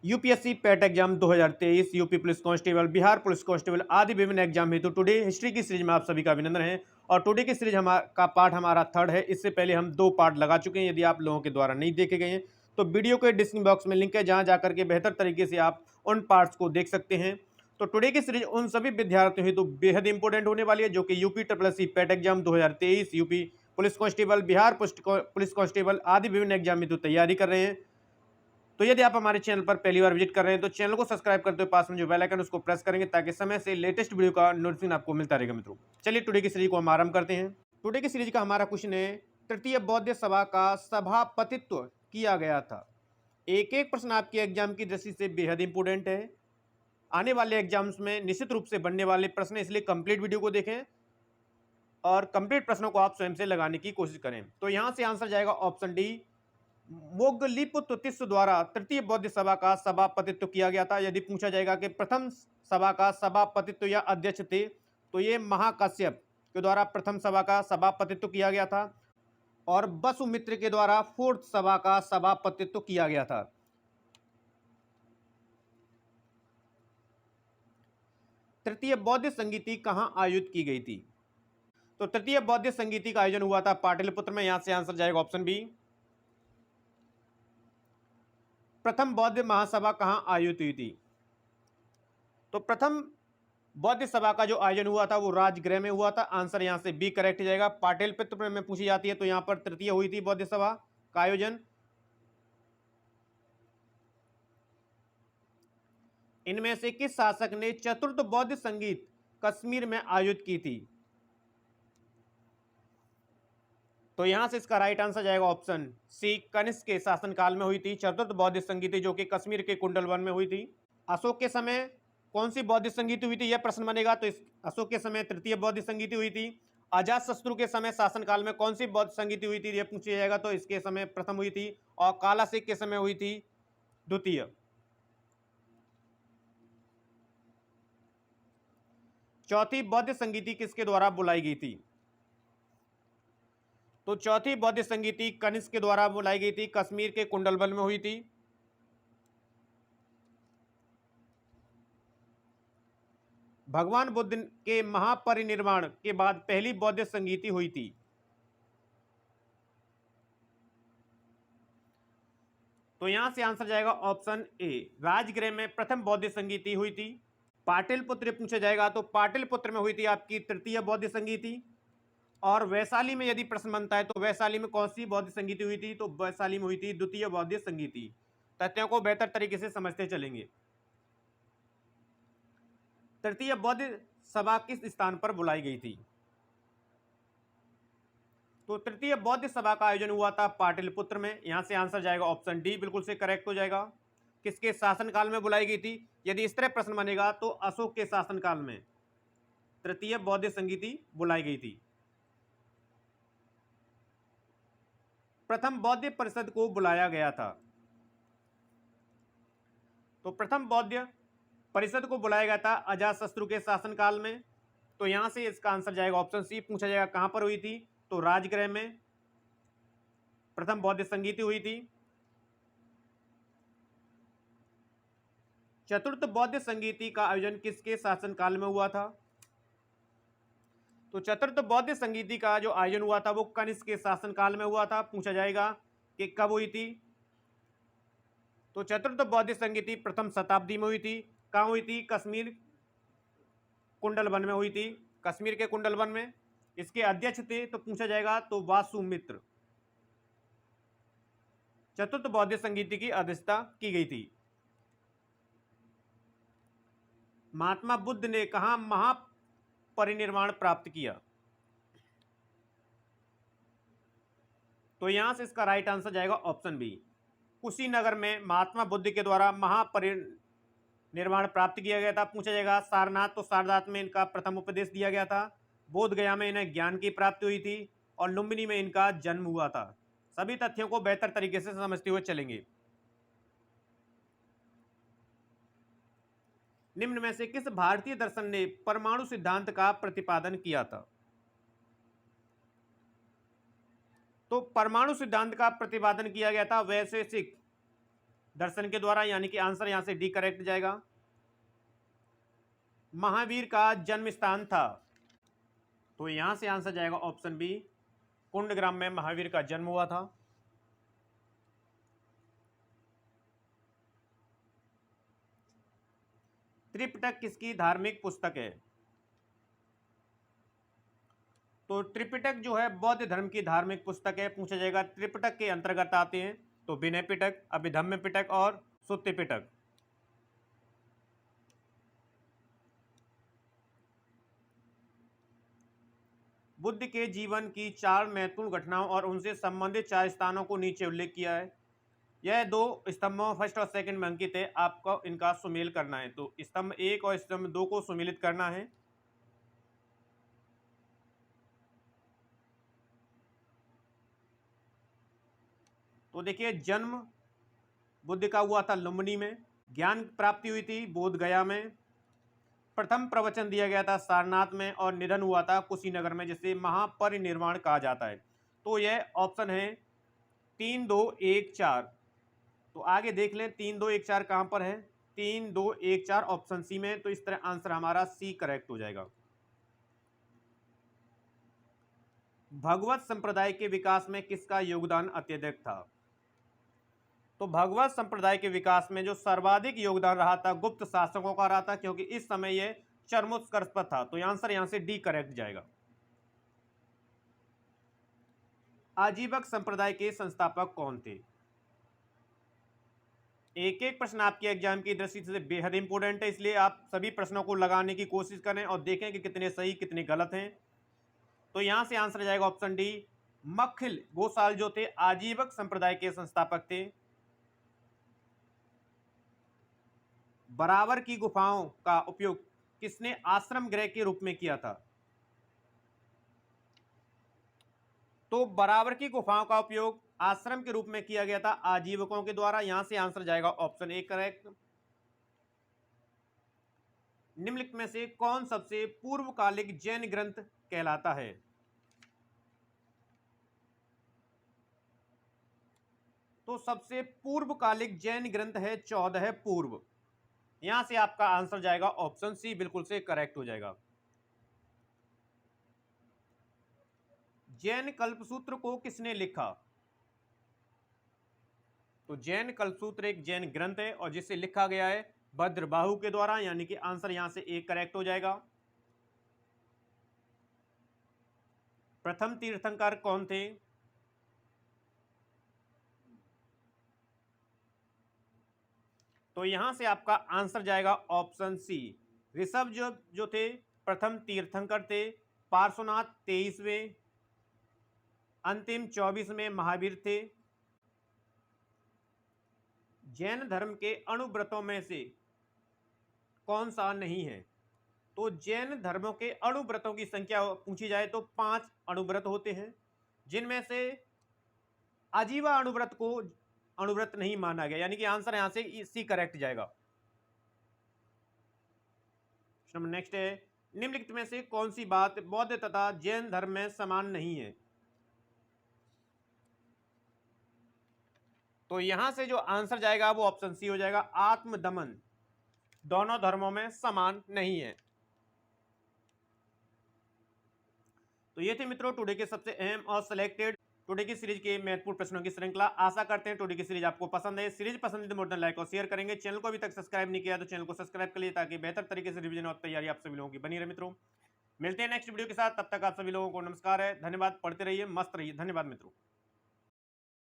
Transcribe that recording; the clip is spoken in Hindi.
यूपीएससी पेट exam 2023, UP police constable, Bihar police constable आदि विभिन्न एग्जाम हेतु टुडे हिस्ट्री की सीरीज में आप सभी का अभिनंदन है। और टुडे की सीरीज का पार्ट हमारा थर्ड है। इससे पहले हम 2 पार्ट लगा चुके हैं। यदि आप लोगों के द्वारा नहीं देखे गए हैं तो वीडियो के डिस्क्रिप्शन बॉक्स में लिंक है, जहां जाकर के बेहतर तरीके से आप उन पार्ट्स को देख सकते हैं। तो टुडे की सीरीज उन सभी विद्यार्थियों हेतु बेहद इंपॉर्टेंट होने वाली है जो कि यूपी ट्रिपल पेट exam 2023, UP police constable, Bihar police constable आदि विभिन्न एग्जाम हेतु तैयारी कर रहे हैं। तो यदि आप हमारे चैनल पर पहली बार विजिट कर रहे हैं तो चैनल को सब्सक्राइब करते हुए पास में जो बेल आइकन उसको प्रेस करेंगे, ताकि समय से लेटेस्ट वीडियो का नोटिफिकेशन आपको मिलता रहेगा। मित्रों, चलिए टुडे की सीरीज को हम आरंभ करते हैं। टुडे की सीरीज का हमारा क्वेश्चन है, तृतीय बौद्ध सभा का सभापतित्व किया गया था। एक एक प्रश्न आपके एग्जाम की दृष्टि से बेहद इंपोर्टेंट है। आने वाले एग्जाम्स में निश्चित रूप से बनने वाले प्रश्न, इसलिए कंप्लीट वीडियो को देखें और कंप्लीट प्रश्नों को आप स्वयं से लगाने की कोशिश करें। तो यहां से आंसर जाएगा ऑप्शन डी, मोगलिपुत्र तिस्स द्वारा तृतीय बौद्ध सभा का सभापतित्व किया गया था। यदि पूछा जाएगा कि प्रथम सभा का सभापतित्व या अध्यक्ष थे, तो ये महाकाश्यप के द्वारा प्रथम सभा का सभापतित्व किया गया था और वसुमित्र के द्वारा फोर्थ सभा का सभापतित्व किया गया था। तृतीय बौद्ध संगीति कहां आयोजित की गई थी? तो तृतीय बौद्ध संगीति का आयोजन हुआ था पाटलिपुत्र में। यहां से आंसर जाएगा ऑप्शन बी। प्रथम बौद्ध महासभा कहां आयोजित हुई थी? तो प्रथम बौद्ध सभा का जो आयोजन हुआ था वो राजगृह में हुआ था। आंसर यहां से बी करेक्ट जाएगा। पाटलिपुत्र में पूछी जाती है तो यहां पर तृतीय हुई थी बौद्ध सभा का आयोजन। इनमें से किस शासक ने चतुर्थ बौद्ध संगीत कश्मीर में आयोजित की थी? तो यहां से इसका राइट आंसर जाएगा ऑप्शन सी, कनिष्क के शासनकाल में हुई थी चतुर्थ बौद्ध संगीति, जो कि कश्मीर के कुंडलवन में हुई थी। अशोक के समय कौन सी बौद्ध संगीति हुई थी, यह प्रश्न बनेगा। तो इस अशोक के समय तृतीय बौद्ध संगीति हुई थी। अजातशत्रु के समय शासनकाल में कौन सी बौद्ध संगीति हुई थी, यह पूछा जाएगा। तो इसके समय प्रथम हुई थी और कालासिक के समय हुई थी द्वितीय। चौथी बौद्ध संगीति किसके द्वारा बुलाई गई थी? तो चौथी बौद्ध संगीति कनिष्क के द्वारा बुलाई गई थी, कश्मीर के कुंडलवन में हुई थी। भगवान बुद्ध के महापरिनिर्वाण के बाद पहली बौद्ध संगीति हुई थी। तो यहां से आंसर जाएगा ऑप्शन ए, राजगृह में प्रथम बौद्ध संगीति हुई थी। पाटलिपुत्र पूछा जाएगा तो पाटलिपुत्र में हुई थी आपकी तृतीय बौद्ध संगीति। और वैशाली में यदि प्रश्न बनता है तो वैशाली में कौन सी बौद्ध संगीति हुई थी? तो वैशाली में हुई थी द्वितीय बौद्ध संगीति। तथ्यों को बेहतर तरीके से समझते चलेंगे। तृतीय बौद्ध सभा किस स्थान पर बुलाई गई थी? तो तृतीय बौद्ध सभा का आयोजन हुआ था पाटलिपुत्र में। यहां से आंसर जाएगा ऑप्शन डी, बिल्कुल से करेक्ट हो जाएगा। किसके शासनकाल में बुलाई गई थी? यदि इस तरह प्रश्न बनेगा तो अशोक के शासनकाल में तृतीय बौद्ध संगीति बुलाई गई थी। प्रथम बौद्ध परिषद को बुलाया गया था। तो प्रथम बौद्ध परिषद को बुलाया गया था अजातशत्रु के शासनकाल में। तो यहां से इसका आंसर जाएगा ऑप्शन सी। पूछा जाएगा कहां पर हुई थी? तो राजगृह में प्रथम बौद्ध संगीति हुई थी। चतुर्थ बौद्ध संगीति का आयोजन किसके शासनकाल में हुआ था? तो चतुर्थ बौद्ध संगीति का जो आयोजन हुआ था वो कनिष्क के शासनकाल में हुआ था। पूछा जाएगा कि कब हुई थी? तो चतुर्थ बौद्ध संगीति प्रथम शताब्दी में हुई थी। कहां हुई थी? कश्मीर कुंडलवन में हुई थी, कश्मीर के कुंडलवन में। इसके अध्यक्ष थे तो पूछा जाएगा तो वासुमित्र। चतुर्थ बौद्ध संगीति की अध्यक्षता की गई थी। महात्मा बुद्ध ने कहां महापरिनिर्वाण प्राप्त किया? तो यहां से इसका राइट आंसर जाएगा ऑप्शन बी, कुशीनगर में महात्मा बुद्ध के द्वारा महापरिनिर्वाण प्राप्त किया गया था। पूछा जाएगा सारनाथ, तो सारनाथ में इनका प्रथम उपदेश दिया गया था। बोध गया में इन्हें ज्ञान की प्राप्ति हुई थी और लुम्बिनी में इनका जन्म हुआ था। सभी तथ्यों को बेहतर तरीके से समझते हुए चलेंगे। निम्न में से किस भारतीय दर्शन ने परमाणु सिद्धांत का प्रतिपादन किया था? तो परमाणु सिद्धांत का प्रतिपादन किया गया था वैशेषिक दर्शन के द्वारा, यानी कि आंसर यहां से डी करेक्ट जाएगा। महावीर का जन्म स्थान था, तो यहां से आंसर जाएगा ऑप्शन बी, कुंडग्राम में महावीर का जन्म हुआ था। त्रिपिटक किसकी धार्मिक पुस्तक है? तो त्रिपिटक जो है बौद्ध धर्म की धार्मिक पुस्तक है। पूछा जाएगा त्रिपिटक के अंतर्गत आते हैं तो विनय पिटक, अभिधम्म पिटक और सुत्ति पिटक। बुद्ध के जीवन की 4 महत्वपूर्ण घटनाओं और उनसे संबंधित 4 स्थानों को नीचे उल्लेख किया है। यह 2 स्तंभों फर्स्ट और सेकंड में अंकित है, आपको इनका सुमेल करना है। तो स्तंभ 1 और स्तंभ 2 को सुमेलित करना है। तो देखिए, जन्म बुद्ध का हुआ था लुम्बिनी में, ज्ञान प्राप्ति हुई थी बोध गया में, प्रथम प्रवचन दिया गया था सारनाथ में और निधन हुआ था कुशीनगर में, जिसे महापरिनिर्वाण कहा जाता है। तो यह ऑप्शन है 3 2 1 4। तो आगे देख लें 3 2 1 4 कहां पर है? 3 2 1 4 ऑप्शन सी में। तो इस तरह आंसर हमारा सी करेक्ट हो जाएगा। भगवत संप्रदाय के विकास में किसका योगदान अत्यधिक था? तो भगवत संप्रदाय के विकास में जो सर्वाधिक योगदान रहा था गुप्त शासकों का रहा था, क्योंकि इस समय यह चरमोत्कर्ष पर था। तो आंसर यहां से डी करेक्ट जाएगा। आजीवक संप्रदाय के संस्थापक कौन थे? एक एक प्रश्न आपके एग्जाम की दृष्टि से बेहद इंपॉर्टेंट है, इसलिए आप सभी प्रश्नों को लगाने की कोशिश करें और देखें कि कितने सही कितने गलत हैं। तो यहां से आंसर जाएगा ऑप्शन डी, मक्खिल गोसाल जो थे आजीवक संप्रदाय के संस्थापक थे। बराबर की गुफाओं का उपयोग किसने आश्रम गृह के रूप में किया था? तो बराबर की गुफाओं का उपयोग आश्रम के रूप में किया गया था आजीवकों के द्वारा। यहां से आंसर जाएगा ऑप्शन ए करेक्ट। निम्नलिखित में से कौन सबसे पूर्वकालिक जैन ग्रंथ कहलाता है? तो सबसे पूर्वकालिक जैन ग्रंथ है 14 पूर्व। यहां से आपका आंसर जाएगा ऑप्शन सी, बिल्कुल से करेक्ट हो जाएगा। जैन कल्पसूत्र को किसने लिखा? तो जैन कल्पसूत्र एक जैन ग्रंथ है और जिसे लिखा गया है भद्रबाहु के द्वारा, यानी कि आंसर यहां से एक करेक्ट हो जाएगा। प्रथम तीर्थंकर कौन थे? तो यहां से आपका आंसर जाएगा ऑप्शन सी, ऋषभ जो थे प्रथम तीर्थंकर थे। पार्श्वनाथ 23वें, अंतिम 24वें महावीर थे। जैन धर्म के अणुव्रतों में से कौन सा नहीं है? तो जैन धर्मों के अणुव्रतों की संख्या पूछी जाए तो 5 अणुव्रत होते हैं, जिनमें से आजीवा अणुव्रत को अणुव्रत नहीं माना गया, यानी कि आंसर यहां से सी करेक्ट जाएगा। नेक्स्ट है, निम्नलिखित में से कौन सी बात बौद्ध तथा जैन धर्म में समान नहीं है? तो यहां से जो आंसर जाएगा वो ऑप्शन सी हो जाएगा, आत्मदमन दोनों धर्मों में समान नहीं है। तो ये थे मित्रों टुडे के सबसे अहम और सिलेक्टेड टुडे की सीरीज के महत्वपूर्ण प्रश्नों की श्रृंखला। आशा करते हैं टुडे की सीरीज आपको पसंद है। सीरीज पसंद है तो मोर लाइक और शेयर करेंगे। चैनल को अभी तक सब्सक्राइब नहीं किया तो चैनल को सब्सक्राइब कर लिए, ताकि बेहतर तरीके से रिवीजन और तैयारी आप सभी लोगों की बनी रहे। मित्रों मिलते हैं नेक्स्ट वीडियो के साथ, तब तक आप सभी लोगों को नमस्कार है, धन्यवाद। पढ़ते रहिए, मस्त रहिए। धन्यवाद मित्रों।